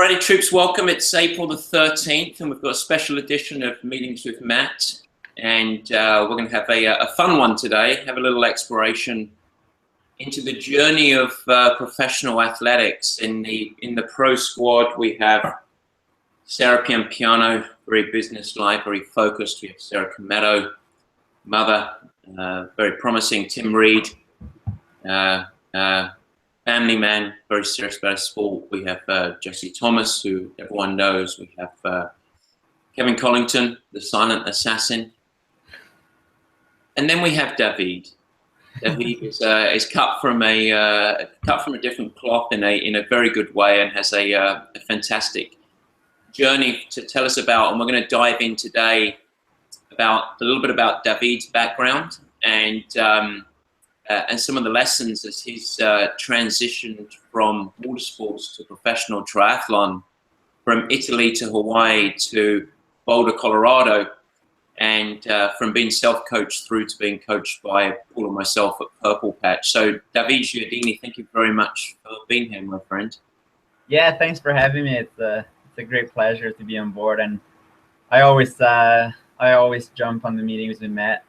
Alrighty, troops, welcome. It's April the 13th, and we've got a special edition of Meetings with Matt. And we're going to have a fun one today, have a little exploration into the journey of professional athletics. In the pro squad, we have Sarah Piampiano, very business-like, very focused. We have Sarah Cometto, mother, very promising. Tim Reed, family man, very serious about sport. We have Jesse Thomas, who everyone knows. We have Kevin Collington, the silent assassin. And then we have David. David is cut from a different cloth in a very good way, and has a fantastic journey to tell us about. And we're going to dive in today about a little bit about David's background and some of the lessons as he's transitioned from water sports to professional triathlon, from Italy to Hawaii to Boulder, Colorado, and from being self-coached through to being coached by Paul and myself at Purple Patch. So Davide Giardini, thank you very much for being here, my friend. Yeah, thanks for having me. It's a great pleasure to be on board, and I always jump on the meetings with Matt.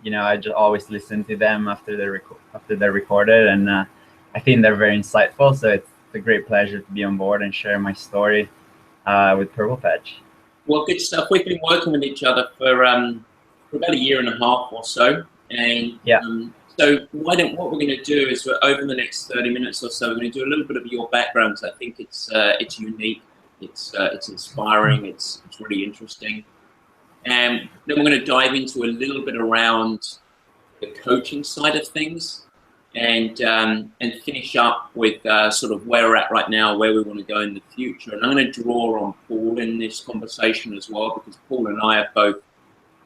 You know, I just always listen to them after they're recorded, and I think they're very insightful. So it's a great pleasure to be on board and share my story with Purple Patch. Well, good stuff. We've been working with each other for about a year and a half or so, and yeah. So what we're going to do is, over the next 30 minutes or so, we're going to do a little bit of your background. So I think it's unique, it's inspiring, it's really interesting. And then we're going to dive into a little bit around the coaching side of things, and finish up with sort of where we're at right now, where we want to go in the future. And I'm going to draw on Paul in this conversation as well, because Paul and I have both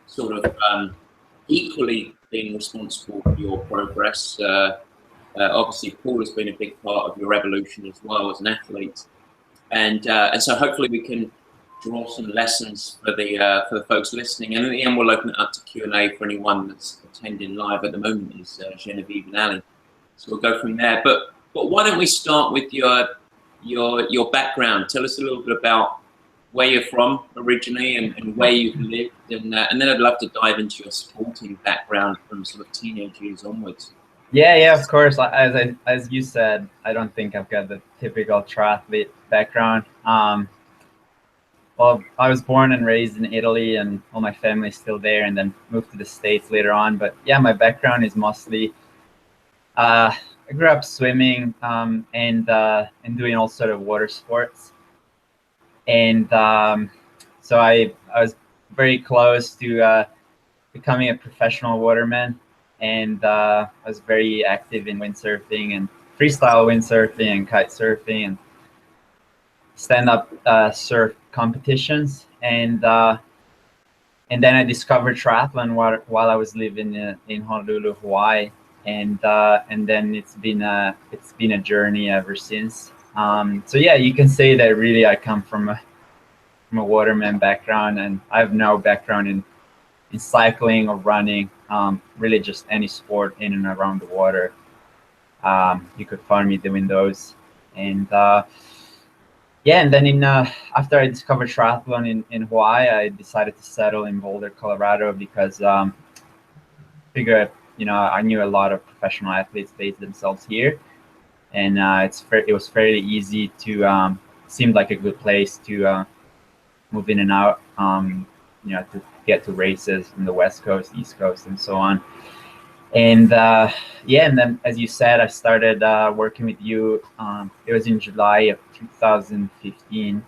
sort of equally been responsible for your progress. Obviously, Paul has been a big part of your evolution as well as an athlete, and so hopefully we can draw some lessons for the folks listening, and at the end we'll open it up to Q&A for anyone that's attending live. At the moment is Genevieve and Ali, so we'll go from there. But why don't we start with your background? Tell us a little bit about where you're from originally and where you've lived, and then I'd love to dive into your sporting background from sort of teenage years onwards. Yeah, of course. As you said, I don't think I've got the typical triathlete background. Well, I was born and raised in Italy, and all my family is still there, and then moved to the States later on. But yeah, my background is mostly, I grew up swimming and doing all sort of water sports. And so I was very close to becoming a professional waterman, and I was very active in windsurfing and freestyle windsurfing and kite surfing and stand-up surf competitions, and then I discovered triathlon while I was living in Honolulu, Hawaii, and then it's been a journey ever since. So yeah, you can say that really I come from a waterman background, and I have no background in cycling or running, really just any sport in and around the water. You could find me doing those, and yeah, and then after I discovered triathlon in Hawaii, I decided to settle in Boulder, Colorado, because I figured, you know, I knew a lot of professional athletes based themselves here, and it was fairly easy to seemed like a good place to move in and out, you know, to get to races in the West Coast, East Coast, and so on. And yeah, and then as you said, I started working with you. It was in July of 2015,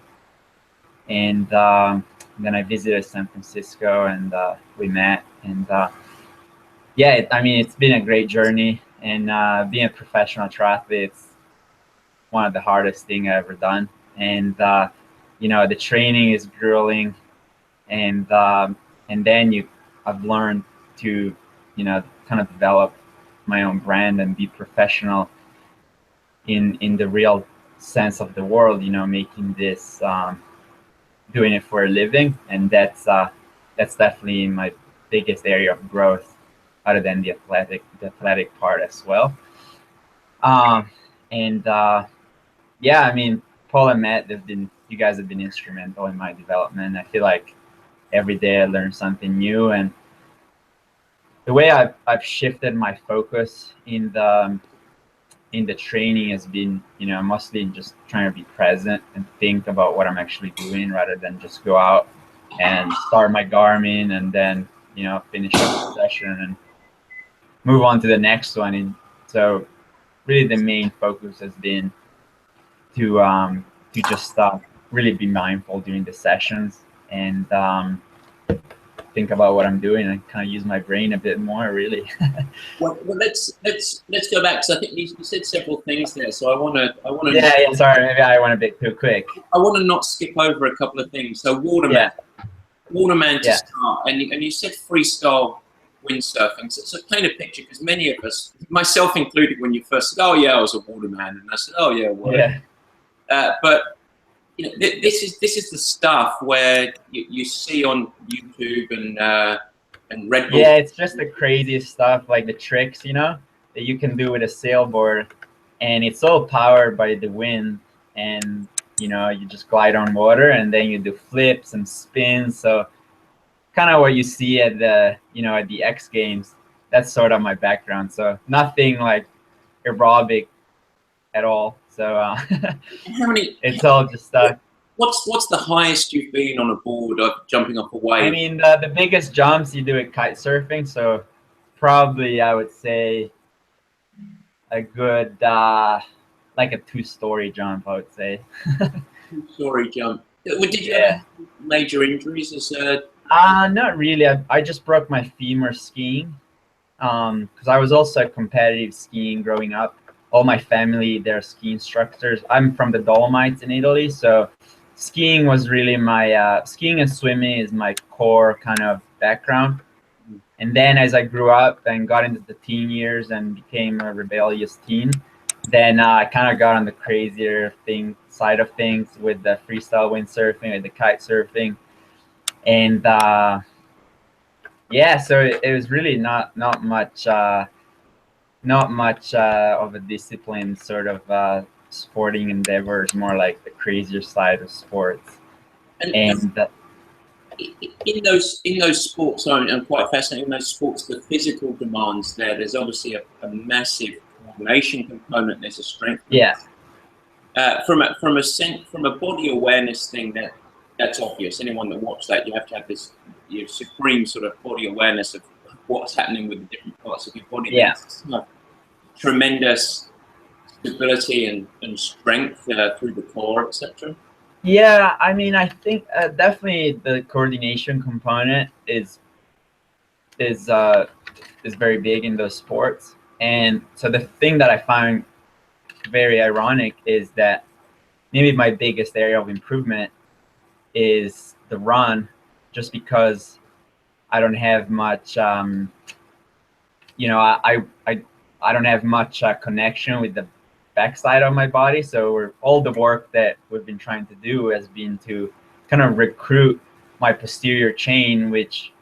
and then I visited San Francisco, and we met. And yeah, I mean, it's been a great journey. And being a professional triathlete, it's one of the hardest things I've ever done. And you know, the training is grueling, and then I've learned to, you know, kind of develop my own brand and be professional in the real sense of the world, you know, making this, doing it for a living. And that's definitely my biggest area of growth, other than the athletic part as well. Yeah, I mean, Paul and Matt, you guys have been instrumental in my development. I feel like every day I learn something new, and the way I've shifted my focus in the training has been, mostly just trying to be present and think about what I'm actually doing rather than just go out and start my Garmin and then, finish up the session and move on to the next one. And so really the main focus has been to just really be mindful during the sessions and think about what I'm doing and kind of use my brain a bit more, really. Well, let's go back, because I think you said several things there. So I want to. Yeah. Sorry, maybe I went a bit too quick. I want to not skip over a couple of things. So Waterman to start, and you said freestyle windsurfing. So paint a picture, because many of us, myself included, when you first said, "Oh yeah, I was a waterman," and I said, "Oh yeah, well." Yeah. But this is the stuff where you see on YouTube and Red Bull. Yeah, it's just the craziest stuff, like the tricks, that you can do with a sailboard, and it's all powered by the wind, and you just glide on water, and then you do flips and spins. So kind of what you see at the at the X Games. That's sort of my background. So nothing like aerobic at all. So how many? It's all just What's the highest you've been on a board of jumping off a wave? I mean, the biggest jumps you do at kite surfing. So probably I would say a good like a 2-story jump. I would say. 2-story jump. Did you have major injuries as a? Not really. I just broke my femur skiing. Because I was also competitive skiing growing up. All my family, they're ski instructors. I'm from the Dolomites in Italy, so skiing was really my skiing and swimming is my core kind of background. And then as I grew up and got into the teen years and became a rebellious teen, then I kind of got on the crazier side of things with the freestyle windsurfing and the kite surfing, and so it was really not much of a discipline sort of sporting endeavors, more like the crazier side of sports. And in those sports, I'm quite fascinated in those sports, the physical demands there's obviously a massive coordination component. There's a strength. From a body awareness thing, that's obvious. Anyone that watched that, you have to have this supreme sort of body awareness of what's happening with the different parts of your body. There's tremendous stability and strength through the core, etc. Yeah, I mean, I think definitely the coordination component is very big in those sports. And so the thing that I find very ironic is that maybe my biggest area of improvement is the run, just because I don't have much, I don't have much connection with the backside of my body. So all the work that we've been trying to do has been to kind of recruit my posterior chain, which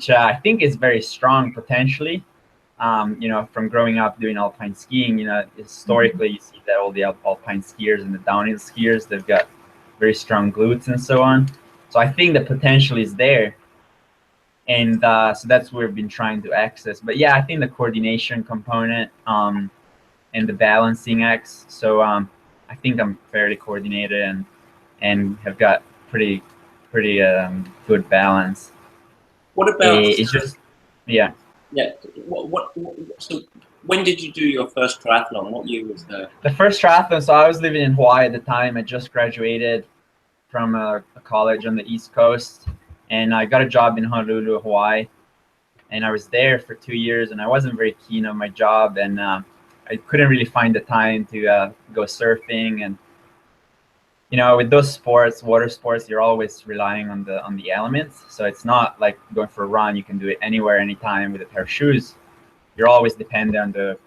I think is very strong potentially. From growing up doing alpine skiing, historically you see that all the alpine skiers and the downhill skiers, they've got very strong glutes and so on. So I think the potential is there. And so that's what we've been trying to access. But yeah, I think the coordination component and the balancing acts. So I think I'm fairly coordinated and have got pretty good balance. What about? It's just Yeah. So when did you do your first triathlon? What year was that? The first triathlon. So I was living in Hawaii at the time. I just graduated from a college on the East Coast, and I got a job in Honolulu, Hawaii. And I was there for 2 years, and I wasn't very keen on my job, and I couldn't really find the time to go surfing. And with those sports, water sports, you're always relying on the elements. So it's not like going for a run. You can do it anywhere, anytime with a pair of shoes. You're always dependent on the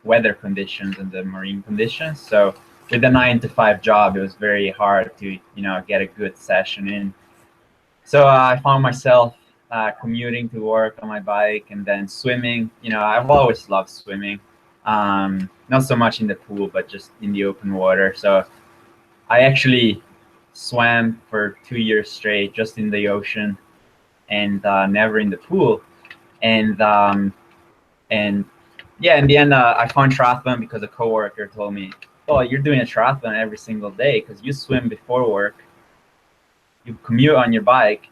weather conditions and the marine conditions. So with the 9-to-5 job, it was very hard to get a good session in. So I found myself commuting to work on my bike, and then swimming. I've always loved swimming. Not so much in the pool, but just in the open water. So I actually swam for 2 years straight, just in the ocean, and never in the pool. And yeah, in the end, I found triathlon because a coworker told me, "Oh, you're doing a triathlon every single day because you swim before work, you commute on your bike,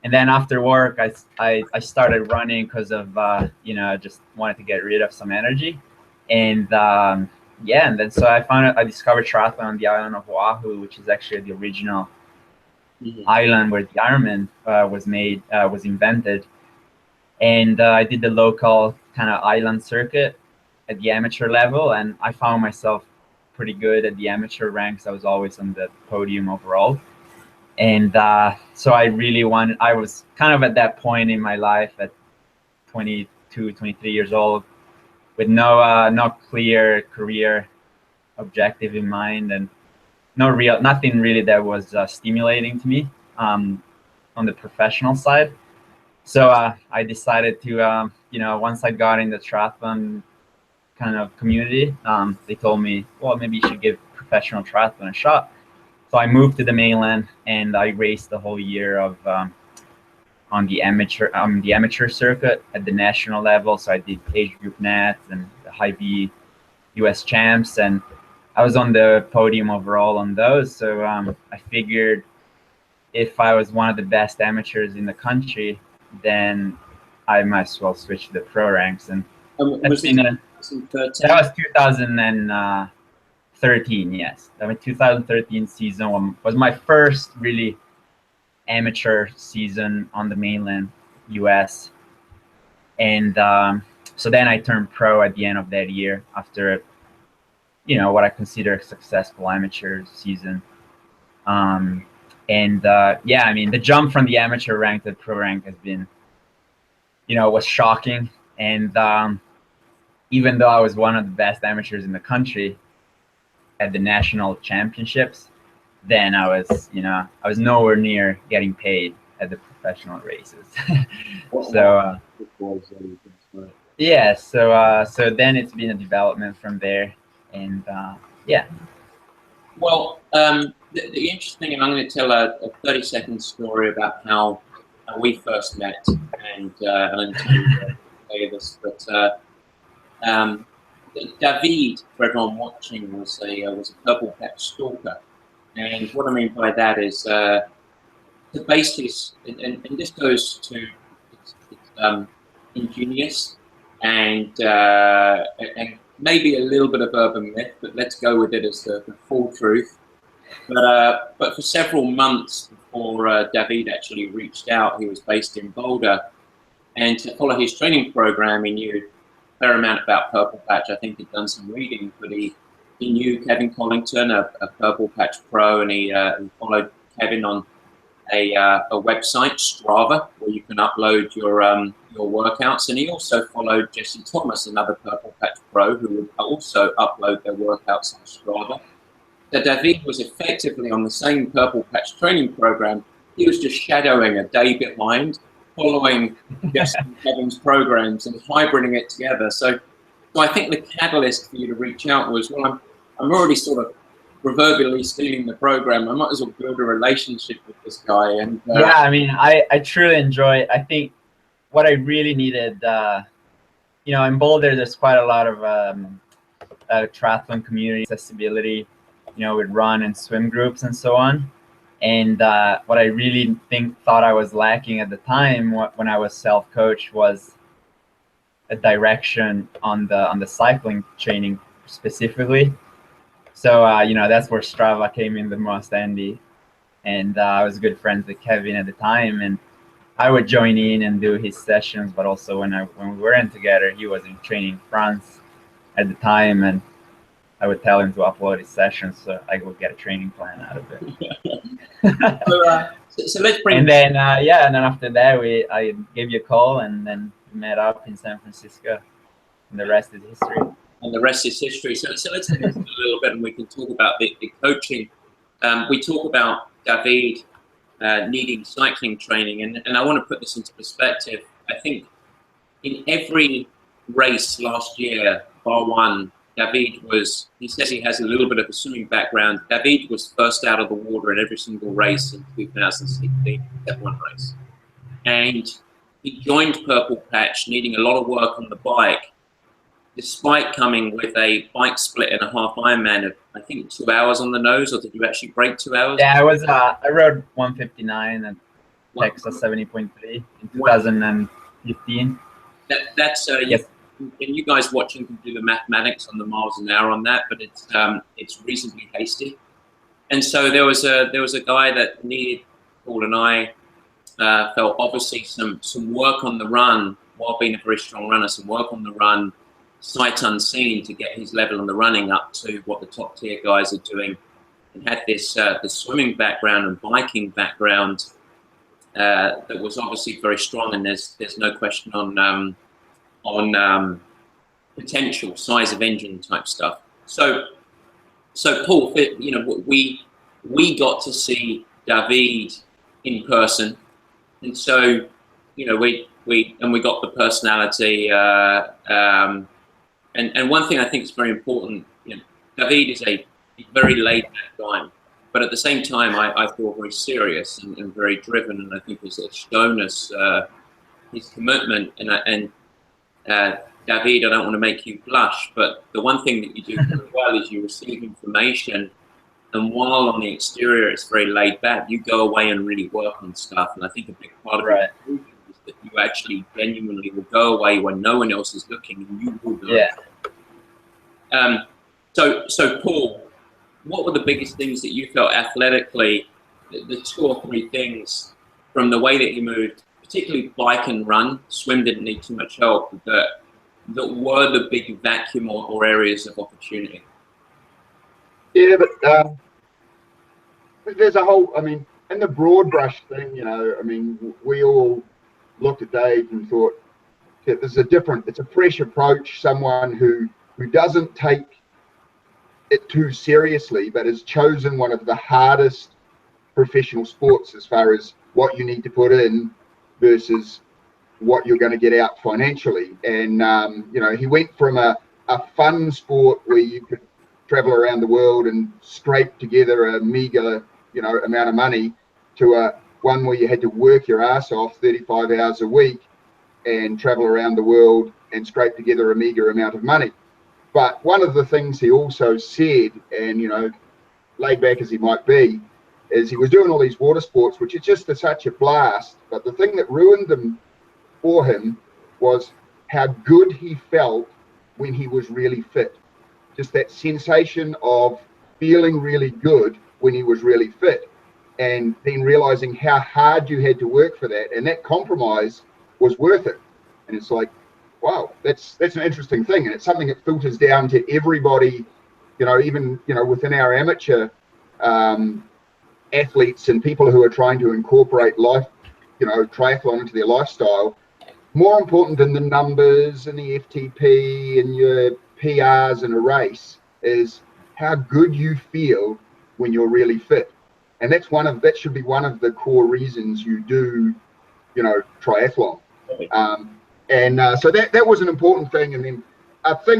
and then after work, I started running because of I just wanted to get rid of some energy, and yeah, and then so I discovered triathlon on the island of Oahu, which is actually the original island where the Ironman was invented, and I did the local kind of island circuit at the amateur level, and I found myself pretty good at the amateur ranks. I was always on the podium overall. And so I was kind of at that point in my life at 22, 23 years old with no clear career objective in mind, and nothing really that was stimulating to me on the professional side. So I decided to, once I got in the triathlon kind of community, they told me, well, maybe you should give professional triathlon a shot. So I moved to the mainland, and I raced the whole year of on the amateur circuit at the national level. So I did age group nats and the high V US champs, and I was on the podium overall on those. So I figured if I was one of the best amateurs in the country, then I might as well switch to the pro ranks. And that was 2013, yes. I mean, 2013 season was my first really amateur season on the mainland US. And so then I turned pro at the end of that year after, what I consider a successful amateur season. Yeah, I mean, the jump from the amateur rank to the pro rank has been, was shocking. And even though I was one of the best amateurs in the country at the national championships, then I was nowhere near getting paid at the professional races. Yeah, so then it's been a development from there, and yeah. Well, the interesting, and I'm going to tell a 30-second story about how we first met, and I'm to say this, but David, for everyone watching, was a purple patch stalker, and what I mean by that is to base this, and this goes to it's ingenious and maybe a little bit of urban myth, but let's go with it as the full truth. But for several months before David actually reached out, he was based in Boulder, and to follow his training program, he knew a fair amount about purple patch. I think he'd done some reading, but he knew Kevin Collington, a purple patch pro, and he followed Kevin on a website, Strava, where you can upload your workouts, and he also followed Jesse Thomas, another purple patch pro, who would also upload their workouts on Strava. So David was effectively on the same purple patch training program. He was just shadowing a day behind, following Jesse and Kevin's programs and hybriding it together. So I think the catalyst for you to reach out was, well, I'm already sort of proverbially stealing the program. I might as well build a relationship with this guy. And yeah, I mean, I truly enjoy it. I think what I really needed, in Boulder, there's quite a lot of triathlon community accessibility, with run and swim groups and so on. And what I really thought I was lacking at the time when I was self-coached was a direction on the cycling training specifically. So, that's where Strava came in the most handy. And I was good friends with Kevin at the time, and I would join in and do his sessions. But also when we weren't together, he was in training in France at the time, and I would tell him to upload his sessions, so I would get a training plan out of it. So let's bring. And then and then after that, I gave you a call, and then we met up in San Francisco, and the rest is history. And the rest is history. So let's get into a little bit, and we can talk about the coaching. We talk about David needing cycling training, and I want to put this into perspective. I think in every race last year, bar one, David he says he has a little bit of a swimming background. David was first out of the water in every single race in 2016, that one race. And he joined Purple Patch needing a lot of work on the bike, despite coming with a bike split and a half Ironman of, I think, 2 hours on the nose, or did you actually break 2 hours? Yeah, I rode 159 and Texas 70.3 in 2015. That's yes. And you guys watching can do the mathematics on the miles an hour on that, but it's reasonably hasty. And so there was a guy that needed, Paul and I felt obviously some work on the run while being a very strong runner, some work on the run, sight unseen, to get his level on the running up to what the top tier guys are doing, and had this the swimming background and biking background that was obviously very strong. And there's no question on potential, size of engine type stuff. So Paul, you know, we got to see David in person, and so, you know, we got the personality. And one thing I think is very important, you know, David is a very laid back guy, but at the same time, I feel very serious and very driven, and I think has shown us his commitment. And David, I don't want to make you blush, but the one thing that you do very well is you receive information, and while on the exterior it's very laid back, you go away and really work on stuff. And I think a big part of it is that you actually genuinely will go away when no one else is looking, and you will do it. So Paul, what were the biggest things that you felt athletically, the 2 or 3 things from the way that you moved, particularly bike and run? Swim didn't need too much help, that were the big vacuum or areas of opportunity? Yeah, but there's a whole, I mean, and the broad brush thing, you know, I mean, we all looked at Dave and thought, yeah, this is it's a fresh approach, someone who doesn't take it too seriously, but has chosen one of the hardest professional sports as far as what you need to put in versus what you're going to get out financially. And you know, he went from a fun sport where you could travel around the world and scrape together a meager, you know, amount of money, to one where you had to work your ass off 35 hours a week and travel around the world and scrape together a meager amount of money. But one of the things he also said, and, you know, laid back as he might be, is he was doing all these water sports, which is just such a blast. But the thing that ruined them for him was how good he felt when he was really fit. Just that sensation of feeling really good when he was really fit, and then realizing how hard you had to work for that, and that compromise was worth it. And it's like, wow, that's an interesting thing, and it's something that filters down to everybody, you know, even, you know, within our amateur athletes and people who are trying to incorporate life, you know, triathlon into their lifestyle. More important than the numbers and the FTP and your PRs in a race is how good you feel when you're really fit. And that should be one of the core reasons you do, you know, triathlon. So that was an important thing. And then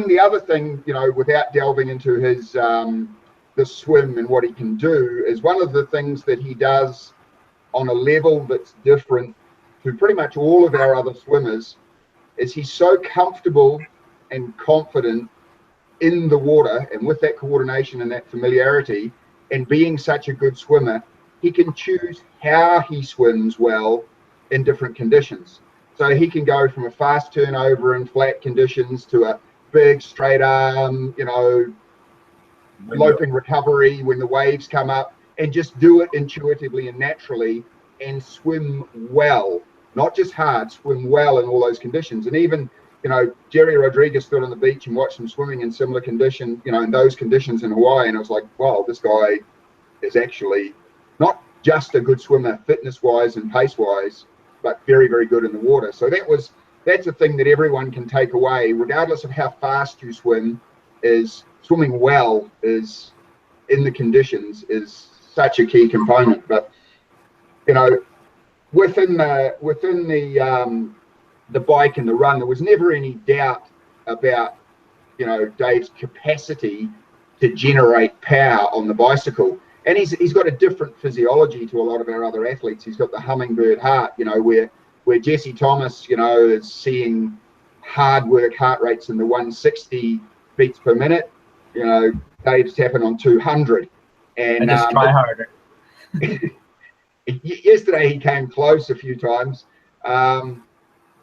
the other thing, you know, without delving into his the swim and what he can do, is one of the things that he does on a level that's different to pretty much all of our other swimmers, is he's so comfortable and confident in the water, and with that coordination and that familiarity, and being such a good swimmer, he can choose how he swims well in different conditions. So he can go from a fast turnover in flat conditions to a big straight arm, you know, loping recovery when the waves come up, and just do it intuitively and naturally and swim well, not just hard, swim well in all those conditions. And even, you know, Jerry Rodriguez stood on the beach and watched him swimming in similar condition, you know, in those conditions in Hawaii, and I was like, wow, this guy is actually not just a good swimmer fitness wise and pace wise, but very, very good in the water. So that's a thing that everyone can take away, regardless of how fast you swim, is swimming well is in the conditions is such a key component. But, you know, within the bike and the run, there was never any doubt about, you know, Dave's capacity to generate power on the bicycle. And he's got a different physiology to a lot of our other athletes. He's got the hummingbird heart, you know, where Jesse Thomas, you know, is seeing hard work heart rates in the 160 beats per minute. You know, Dave's tapping on 200. And I just try harder. Yesterday he came close a few times.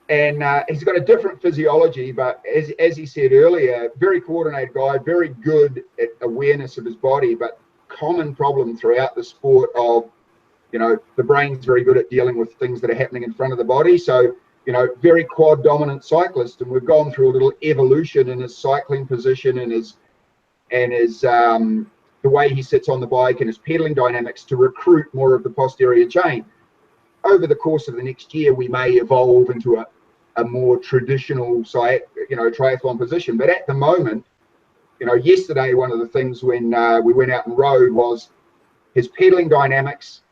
And he's got a different physiology, but as he said earlier, very coordinated guy, very good at awareness of his body, but common problem throughout the sport of, you know, the brain's very good at dealing with things that are happening in front of the body. So, you know, very quad dominant cyclist, and we've gone through a little evolution in his cycling position and his the way he sits on the bike and his pedaling dynamics to recruit more of the posterior chain. Over the course of the next year, we may evolve into a more traditional, you know, triathlon position. But at the moment, you know, yesterday, one of the things when we went out and rode was his pedaling dynamics,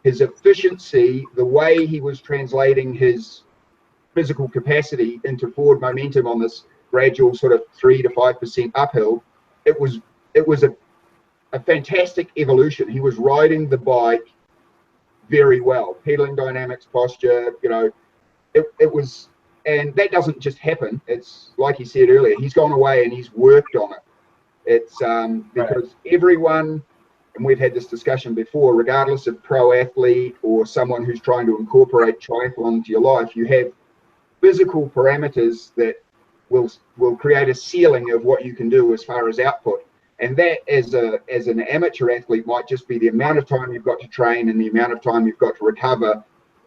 his efficiency, the way he was translating his physical capacity into forward momentum on this gradual sort of 3 to 5% uphill. It was a fantastic evolution. He was riding the bike very well, pedaling dynamics, posture, you know, it was, and that doesn't just happen. It's like he said earlier, he's gone away and he's worked on it. It's because everyone, and we've had this discussion before, regardless of pro athlete or someone who's trying to incorporate triathlon into your life, you have physical parameters that will create a ceiling of what you can do as far as output. And that, as an amateur athlete, might just be the amount of time you've got to train and the amount of time you've got to recover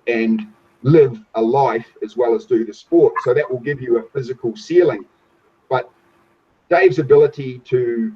and live a life as well as do the sport. So that will give you a physical ceiling. But Dave's ability to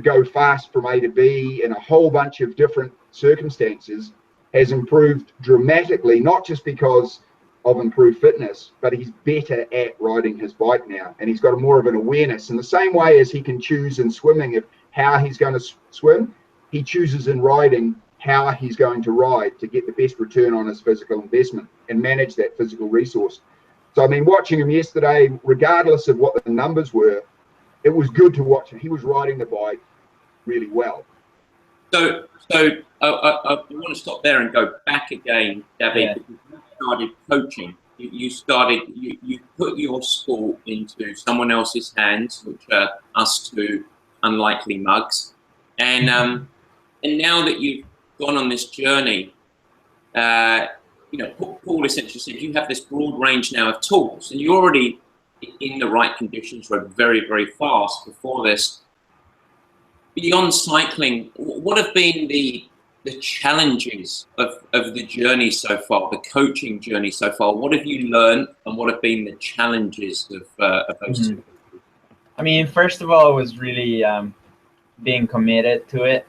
go fast from A to B in a whole bunch of different circumstances has improved dramatically, not just because of improved fitness, but he's better at riding his bike now, and he's got more of an awareness. In the same way as he can choose in swimming of how he's going to swim, he chooses in riding how he's going to ride to get the best return on his physical investment and manage that physical resource. So I mean, watching him yesterday, regardless of what the numbers were, it was good to watch him. He was riding the bike really well. So I want to stop there and go back again, David. Yeah. Because you started coaching. You put your sport into someone else's hands, which are us two unlikely mugs. And now that you've gone on this journey, you know, Paul essentially said you have this broad range now of tools, and you're already in the right conditions, rode very, very fast before this. Beyond cycling, what have been the challenges of the journey so far, the coaching journey so far? What have you learned, and what have been the challenges of those two? I mean, first of all, it was really being committed to it.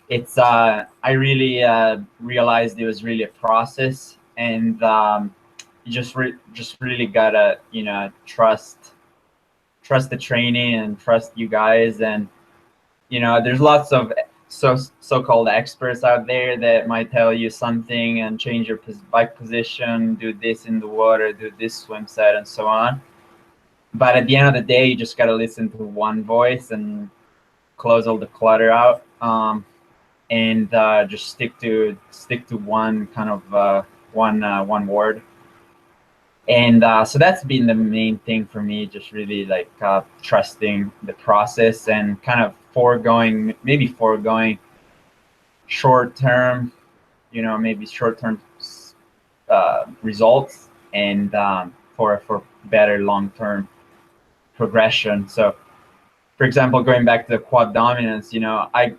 It's I really realized it was really a process, and you just really gotta, you know, trust the training and trust you guys. And you know, there's lots of so-called experts out there that might tell you something and change your bike position, do this in the water, do this swim set, and so on. But at the end of the day, you just got to listen to one voice and close all the clutter out, and just stick to one kind of one word. And so that's been the main thing for me, just really like trusting the process and kind of foregoing short-term, you know, maybe short-term results, and for better long-term progression. So, for example, going back to the quad dominance, you know, I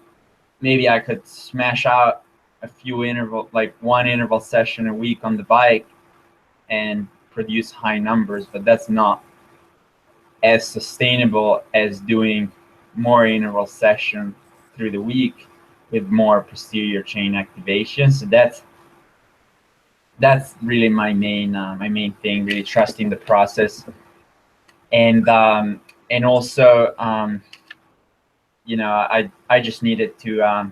could smash out a few one interval session a week on the bike and produce high numbers, but that's not as sustainable as doing more interval session through the week with more posterior chain activation. So that's really my main thing, really trusting the process. And also you know, I just needed to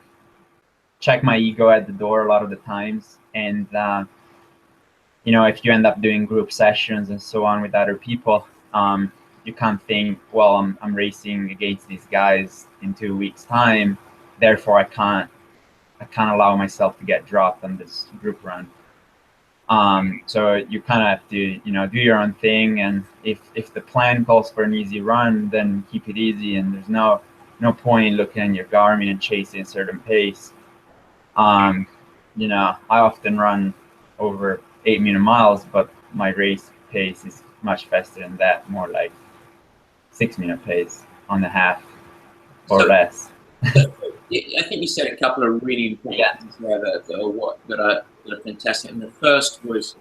check my ego at the door a lot of the times. And you know, if you end up doing group sessions and so on with other people, you can't think, well, I'm racing against these guys in 2 weeks time, therefore I can't allow myself to get dropped on this group run. So you kind of have to, you know, do your own thing, and if the plan calls for an easy run, then keep it easy, and there's no point in looking at your Garmin and chasing a certain pace. You know, I often run over 8-minute miles, but my race pace is much faster than that, more like 6-minute pace on the half or less. I think you said a couple of really important things there that are fantastic. And the first was,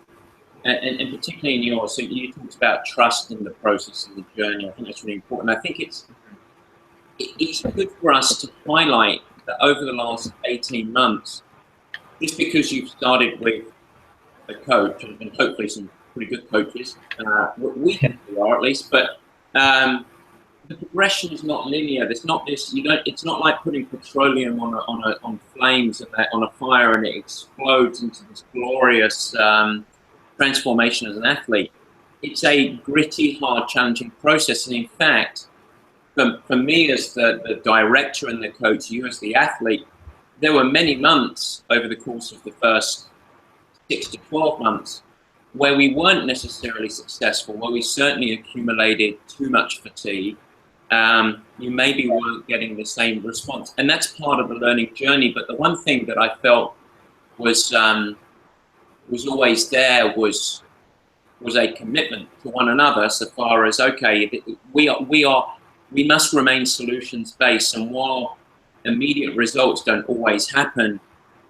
and particularly in yours, so you talked about trust in the process and the journey. I think that's really important. I think it's good for us to highlight that over the last 18 months, just because you've started with a coach, and hopefully some pretty good coaches, we think we are at least, but the progression is not linear. There's not this. It's not like putting petroleum on flames and on a fire, and it explodes into this glorious transformation as an athlete. It's a gritty, hard, challenging process. And in fact, for me as the director and the coach, you as the athlete, there were many months over the course of the first 6 to 12 months where we weren't necessarily successful, where we certainly accumulated too much fatigue. You maybe weren't getting the same response, and that's part of the learning journey. But the one thing that I felt was always there was a commitment to one another, so far as, okay, we must remain solutions based, and while immediate results don't always happen,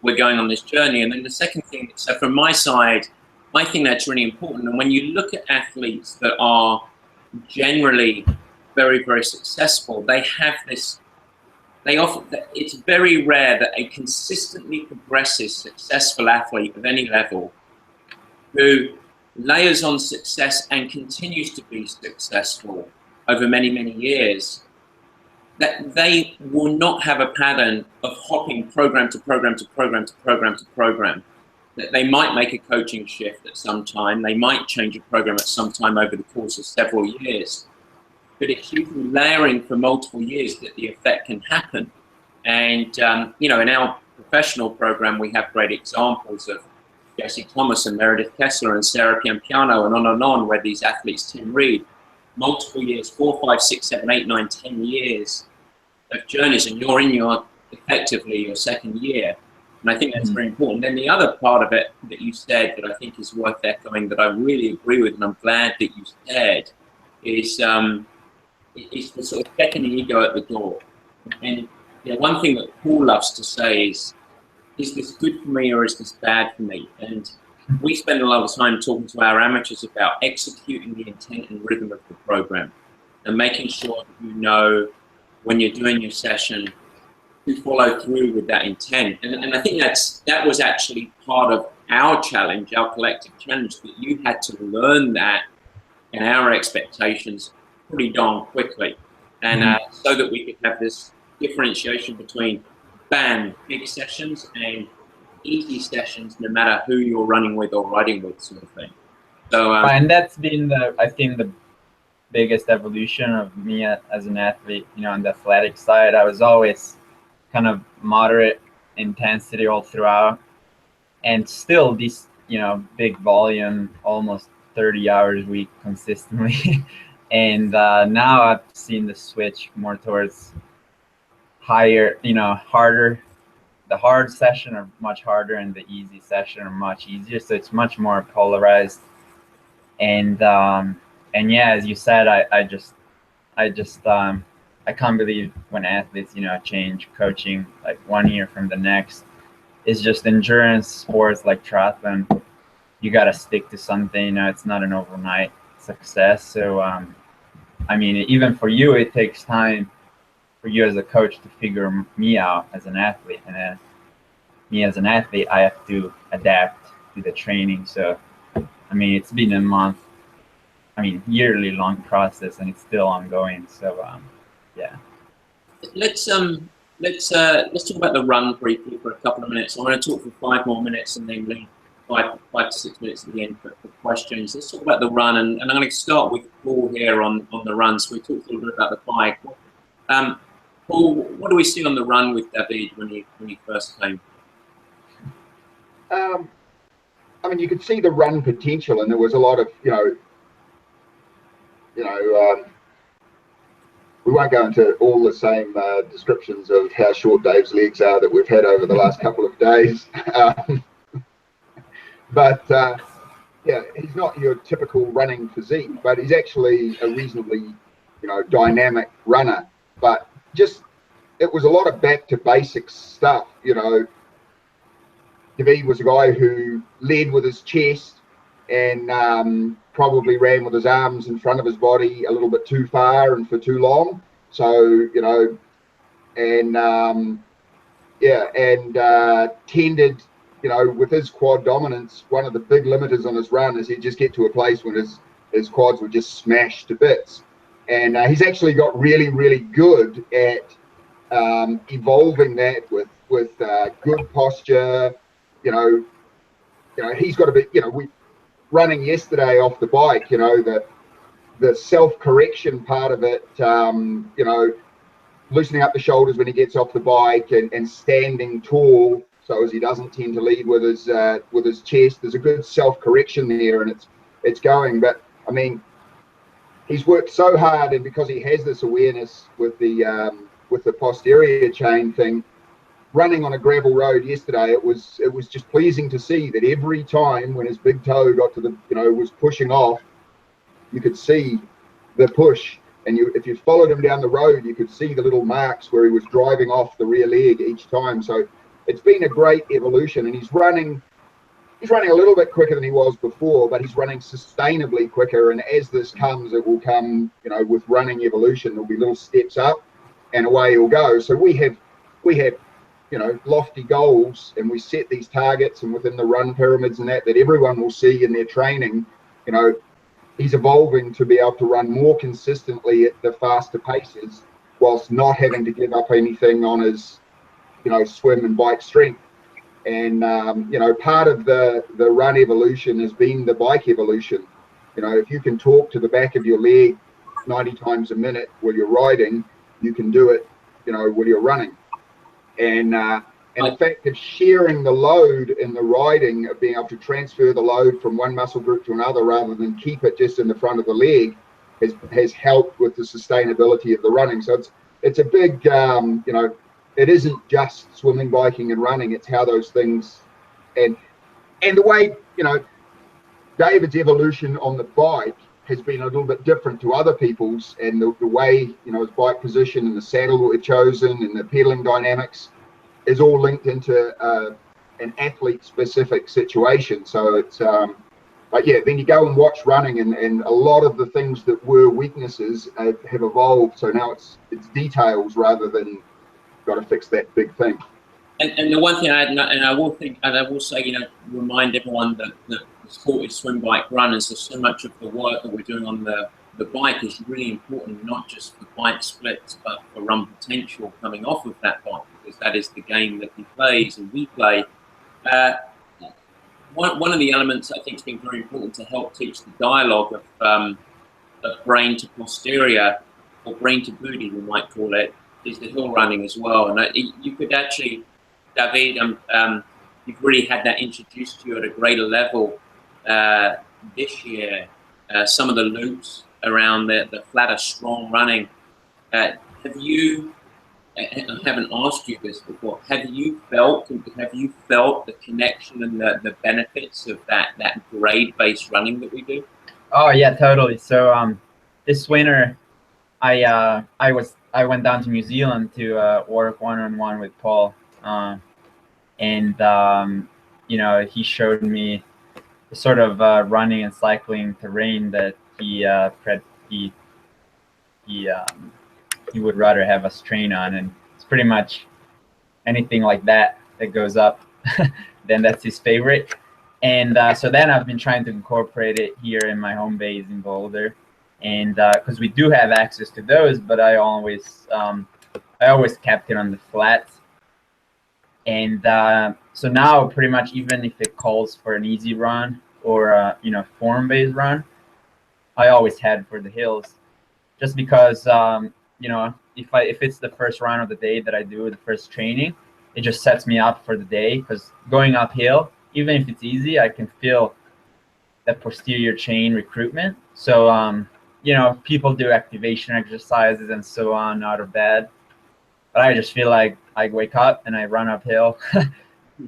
we're going on this journey. And then the second thing, so from my side, I think that's really important. And when you look at athletes that are generally very, very successful, they have this, it's very rare that a consistently progressive, successful athlete of any level who layers on success and continues to be successful over many, many years, that they will not have a pattern of hopping program to program to program to program to program. That they might make a coaching shift at some time, they might change a program at some time over the course of several years, but it's usually layering for multiple years that the effect can happen. And you know, in our professional program, we have great examples of Jesse Thomas and Meredith Kessler and Sarah Piampiano and on, where these athletes, Tim Reed, multiple years, 4, 5, 6, 7, 8, 9, 10 years of journeys, and you're in effectively your second year. And I think that's very important. Then the other part of it that you said that I think is worth echoing, that I really agree with, and I'm glad that you said, is the sort of checking the ego at the door. And you know, one thing that Paul loves to say is this good for me or is this bad for me? And we spend a lot of time talking to our amateurs about executing the intent and rhythm of the program and making sure that you know when you're doing your session to follow through with that intent. And I think that was actually part of our challenge, our collective challenge, that you had to learn that and our expectations pretty darn quickly. And so that we could have this differentiation between big sessions and easy sessions, no matter who you're running with or riding with, sort of thing. So and that's been I think the biggest evolution of me as an athlete. You know, on the athletic side, I was always kind of moderate intensity all throughout, and still this, you know, big volume, almost 30 hours a week consistently. And now I've seen the switch more towards higher, you know, harder. The hard session are much harder and the easy session are much easier. So it's much more polarized. And yeah, as you said, I can't believe when athletes, you know, change coaching like 1 year from the next. It's just endurance sports like triathlon. You got to stick to something, you know, it's not an overnight success. So, I mean, even for you, it takes time for you as a coach to figure me out as an athlete, and then me as an athlete, I have to adapt to the training. So, I mean, it's been a month, yearly long process, and it's still ongoing. So, yeah. Let's talk about the run briefly for a couple of minutes. I want to talk for 5 more minutes and then five to 6 minutes at the end for questions. Let's talk about the run, and I'm going to start with Paul here on the run. So we talked a little bit about the bike. Paul, what do we see on the run with David when he first came? I mean, you could see the run potential, and there was a lot of, we won't go into all the same descriptions of how short Dave's legs are that we've had over the last couple of days. But yeah, he's not your typical running physique, but he's actually a reasonably, dynamic runner. But it was a lot of back to basics stuff. David was a guy who led with his chest and probably ran with his arms in front of his body a little bit too far and for too long. So, tended, with his quad dominance, one of the big limiters on his run is he'd just get to a place when his quads would just smash to bits. And he's actually got really, really good at evolving that with good posture. He's got a bit, we running yesterday off the bike, the self-correction part of it, loosening up the shoulders when he gets off the bike and standing tall so as he doesn't tend to lead with his chest. There's a good self-correction there, and it's going. But I mean, he's worked so hard, and because he has this awareness with the posterior chain thing, running on a gravel road yesterday, it was just pleasing to see that every time when his big toe got to the, was pushing off, you could see the push. And if you followed him down the road, you could see the little marks where he was driving off the rear leg each time. So it's been a great evolution, and he's running a little bit quicker than he was before, but he's running sustainably quicker. And as this comes, it will come, with running evolution, there'll be little steps up and away he'll go. So we have lofty goals, and we set these targets, and within the run pyramids and that everyone will see in their training, he's evolving to be able to run more consistently at the faster paces whilst not having to give up anything on his, swim and bike strength. And, part of the run evolution has been the bike evolution. If you can talk to the back of your leg 90 times a minute while you're riding, you can do it, while you're running. And the fact of sharing the load in the riding, of being able to transfer the load from one muscle group to another rather than keep it just in the front of the leg, has helped with the sustainability of the running. So it's a big, it isn't just swimming, biking, and running. It's how those things, and the way, David's evolution on the bike has been a little bit different to other people's, and the way, his bike position and the saddle that we've chosen and the pedaling dynamics is all linked into an athlete specific situation. So it's, but yeah, then you go and watch running, and a lot of the things that were weaknesses have evolved. So now it's details rather than got to fix that big thing. And the one thing I will say, remind everyone that the sport is swim, bike, run, and so much of the work that we're doing on the bike is really important, not just for bike splits, but for run potential coming off of that bike, because that is the game that he plays and we play. One of the elements I think has been very important to help teach the dialogue of brain to posterior, or brain to booty, we might call it, is the hill running as well. And you could actually, David, you've really had that introduced to you at a greater level this year. Some of the loops around the flatter, strong running. Have you? I haven't asked you this before. Have you felt the connection and the benefits of that grade-based running that we do? Oh yeah, totally. So this winter, I went down to New Zealand to work one-on-one with Paul, and he showed me the sort of running and cycling terrain that he would rather have us train on, and it's pretty much anything like that goes up, then that's his favorite. And so then I've been trying to incorporate it here in my home base in Boulder, and because we do have access to those, but I always kept it on the flats. And so now pretty much even if it calls for an easy run or you know, form-based run, I always head for the hills, just because you know, if it's the first run of the day that I do, the first training, it just sets me up for the day, because going uphill, even if it's easy, I can feel that posterior chain recruitment. So you know, people do activation exercises and so on out of bed, but I just feel like I wake up and I run uphill.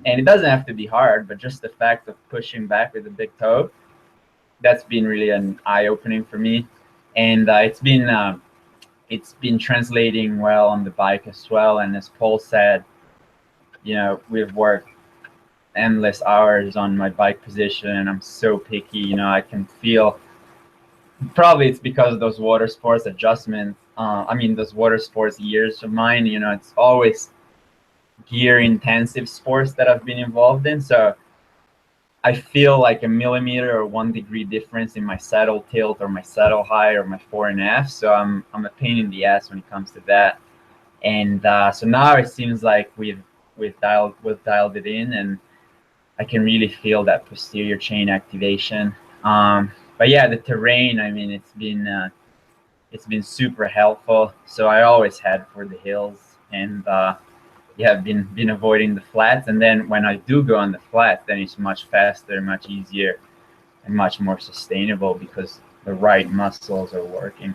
And it doesn't have to be hard, but just the fact of pushing back with a big toe, that's been really an eye-opening for me. And it's been translating well on the bike as well. And as Paul said, you know, we've worked endless hours on my bike position, and I'm so picky. You know, I can feel, probably it's because of those water sports adjustments. I mean, those water sports years of mine, you know, it's always gear intensive sports that I've been involved in. So I feel like a millimeter or 1 degree difference in my saddle tilt or my saddle height or my fore and aft. So I'm a pain in the ass when it comes to that. And so now it seems like we've dialed it in, and I can really feel that posterior chain activation. But yeah, the terrain, I mean, it's been super helpful. So I always head for the hills, and yeah, I've been avoiding the flats. And then when I do go on the flats, then it's much faster, much easier, and much more sustainable, because the right muscles are working.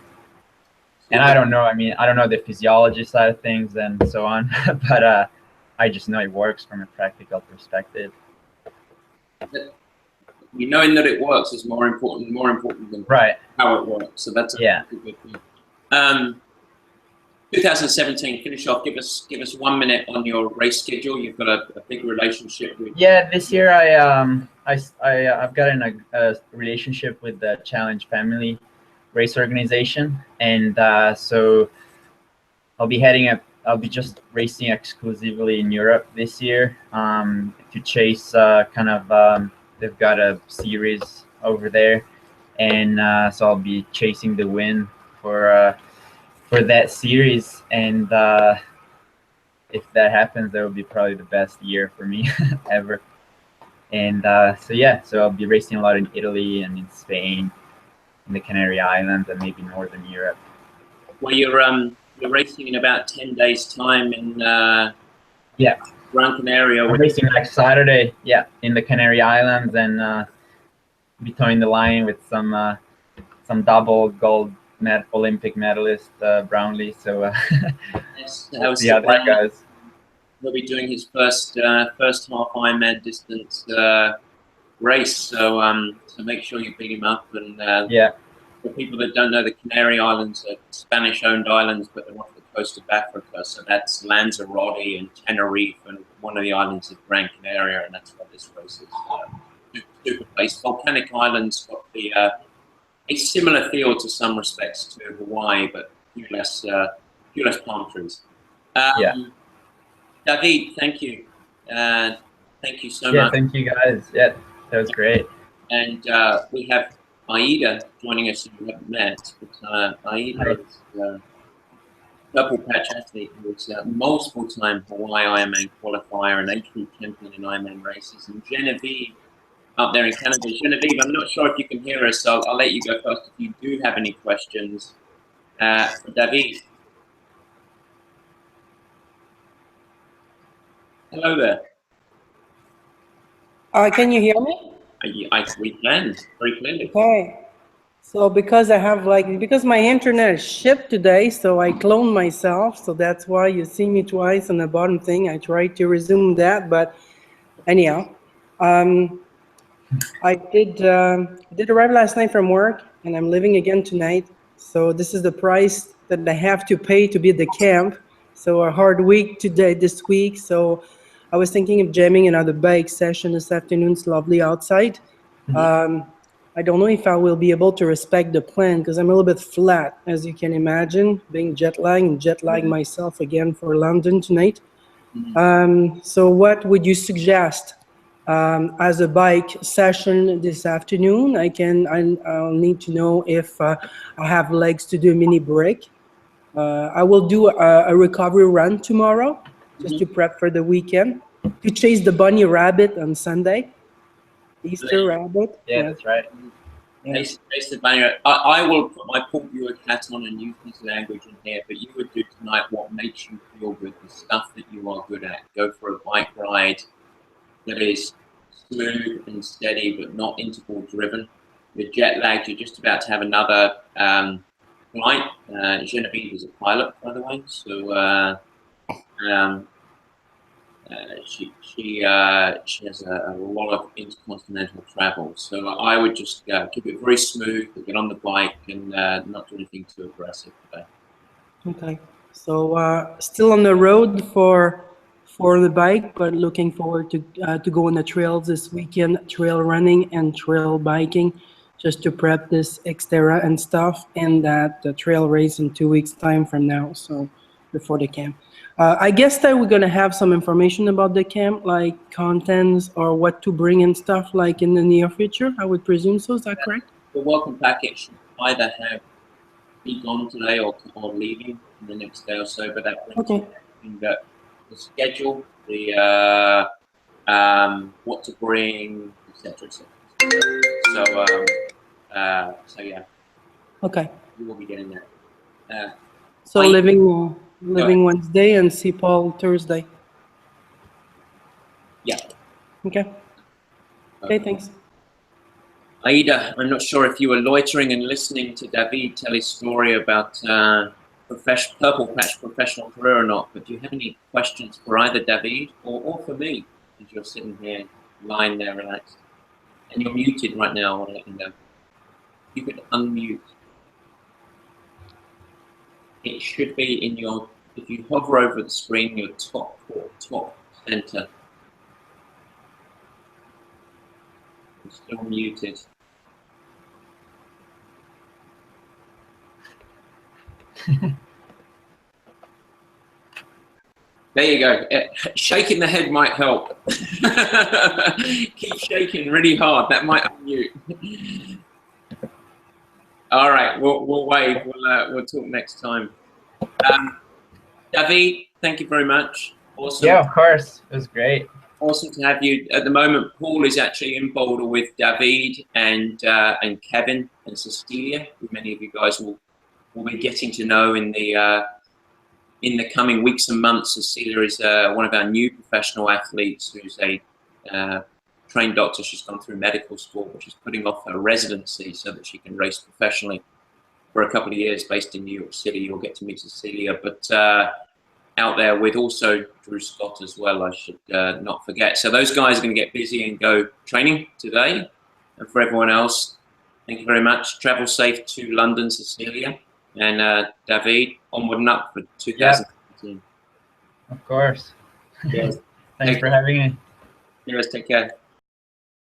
And I don't know, I mean, I don't know the physiology side of things and so on, but I just know it works from a practical perspective. You knowing that it works is more important than right. how it works. So that's a good thing. 2017, finish off. Give us 1 minute on your race schedule. You've got a big relationship with. Yeah, this year I've gotten a relationship with the Challenge Family race organization, and so I'll be just racing exclusively in Europe this year to chase they've got a series over there, and so I'll be chasing the win for that series. And if that happens, that would be probably the best year for me ever. And so I'll be racing a lot in Italy and in Spain, in the Canary Islands, and maybe Northern Europe. Well, you're racing in about 10 days time in Gran Canaria. I'm racing next Saturday, in the Canary Islands, and be towing the line with some double gold Olympic medalist Brownlee. So we'll see how that goes. He'll be doing his first half Ironman distance race. So make sure you pick him up. And for people that don't know, the Canary Islands are Spanish-owned islands, but they're off the coast of Africa. So that's Lanzarote and Tenerife, and one of the islands is Gran Canaria, and that's what this race is. Super place. Volcanic Islands got a similar feel to some respects to Hawaii, but few less palm trees. David, thank you. Thank you so much. Thank you guys. Yeah, that was great. And we have Aida joining us, who we haven't met. But Aida is purple patch athlete who is multiple-time Hawaii Ironman qualifier and age group champion in Ironman races. And Genevieve, up there in Canada. Genevieve, I'm not sure if you can hear us, so I'll let you go first if you do have any questions for David. Hello there. Can you hear me? We can, very clearly. Okay. So because my internet is shipped today, so I cloned myself. So that's why you see me twice on the bottom thing. I tried to resume that, but anyhow, I did arrive last night from work, and I'm leaving again tonight. So this is the price that I have to pay to be at the camp. So a hard week this week. So I was thinking of jamming another bike session this afternoon. It's lovely outside. I don't know if I will be able to respect the plan, because I'm a little bit flat, as you can imagine, being jet lagged myself again for London tonight. So what would you suggest as a bike session this afternoon? I'll need to know if I have legs to do a mini break. I will do a recovery run tomorrow, just to prep for the weekend. to chase the bunny rabbit on Sunday. Easter rabbit. Yeah, that's right. Yeah. I will put my Paul Buick hat on and use this language in here, but you would do tonight what makes you feel good, the stuff that you are good at. Go for a bike ride that is smooth and steady, but not interval driven. You're jet lagged, you're just about to have another flight. Genevieve is a pilot, by the way, so she has a lot of intercontinental travel, so I would just keep it very smooth, get on the bike, and not do anything too aggressive today. Okay, so still on the road for the bike, but looking forward to go on the trails this weekend, trail running and trail biking, just to prep this Xterra and stuff, and that the trail race in 2 weeks time from now, so before the camp. I guess that we're gonna have some information about the camp, like contents or what to bring and stuff, like in the near future. I would presume so. Is that correct? The welcome package should either be gone today or leaving in the next day or so, but that brings everything that the schedule, the what to bring, etc. So yeah. Okay. We will be getting that. So living Wednesday and see Paul Thursday. Yeah. Okay. Okay, thanks. Aida, I'm not sure if you were loitering and listening to David tell his story about Purple Patch professional career or not, but do you have any questions for either David or for me as you're sitting here, lying there relaxed? And you're muted right now, I want to let you know. You could unmute. It should be in your, if you hover over the screen, your top center. You're still muted. There you go. Shaking the head might help. Keep shaking really hard. That might unmute. All right, we'll wave. We'll talk next time. David, thank you very much. Awesome. Yeah, of course. It was great. Awesome to have you. At the moment, Paul is actually in Boulder with David and Kevin and Cecilia, who many of you guys will be getting to know in the coming weeks and months. Cecilia is one of our new professional athletes who's a trained doctor. She's gone through medical school, but she's putting off her residency so that she can race professionally for a couple of years based in New York City. You'll get to meet Cecilia, but out there with also Drew Scott as well, I should not forget. So those guys are going to get busy and go training today. And for everyone else, thank you very much. Travel safe to London, Cecilia. And David, onward and up for 2017. Of course. Yes. Thanks for having me. Yes, take care.